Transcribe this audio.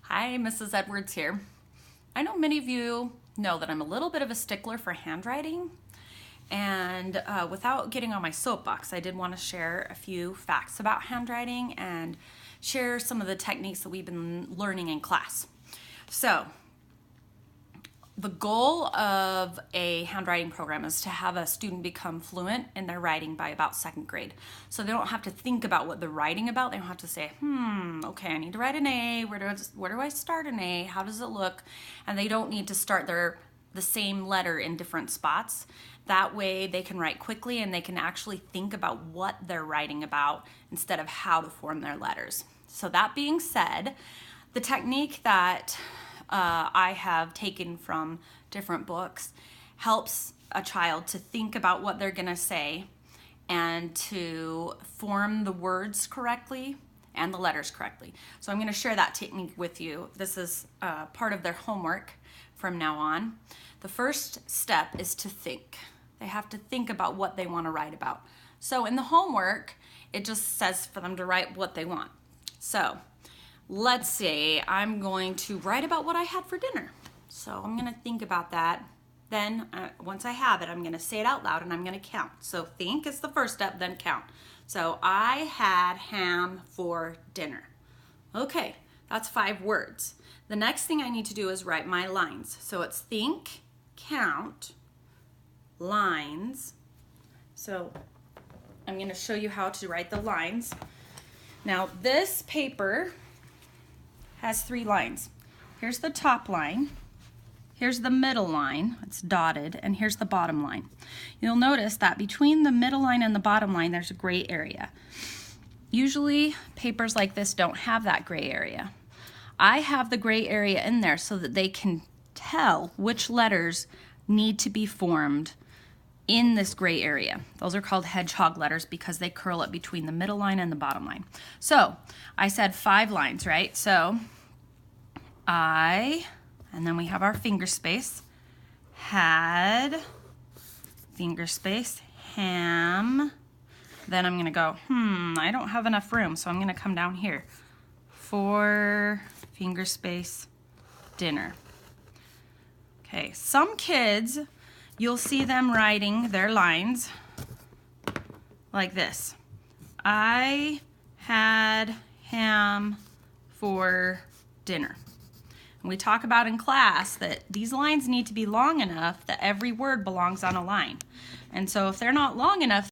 Hi, Mrs. Edwards here. I know many of you know that I'm a little bit of a stickler for handwriting, and without getting on my soapbox, I did want to share a few facts about handwriting and share some of the techniques that we've been learning in class. So, the goal of a handwriting program is to have a student become fluent in their writing by about second grade. So they don't have to think about what they're writing about. They don't have to say, okay, I need to write an A. Where do I start an A? How does it look? And they don't need to start the same letter in different spots. That way they can write quickly and they can actually think about what they're writing about instead of how to form their letters. So that being said, the technique that I have taken from different books helps a child to think about what they're going to say and to form the words correctly and the letters correctly. So I'm going to share that technique with you. This is part of their homework from now on. The first step is to think. They have to think about what they want to write about. So in the homework, it just says for them to write what they want. So let's say I'm going to write about what I had for dinner. So I'm going to think about that. Then once I have it, I'm going to say it out loud and I'm going to count. So think is the first step, then count. So I had ham for dinner. Okay, that's 5 words. The next thing I need to do is write my lines. So it's think, count, lines. So I'm going to show you how to write the lines. Now this paper has 3 lines. Here's the top line, here's the middle line, it's dotted, and here's the bottom line. You'll notice that between the middle line and the bottom line there's a gray area. Usually papers like this don't have that gray area. I have the gray area in there so that they can tell which letters need to be formed in this gray area. Those are called hedgehog letters because they curl up between the middle line and the bottom line. So I said 5 lines, right? So I, and then we have our finger space, had, finger space, ham. Then I'm going to go, I don't have enough room, so I'm going to come down here. For, finger space, dinner. Okay, some kids, you'll see them writing their lines like this. I had ham for dinner. And we talk about in class that these lines need to be long enough that every word belongs on a line. And so if they're not long enough,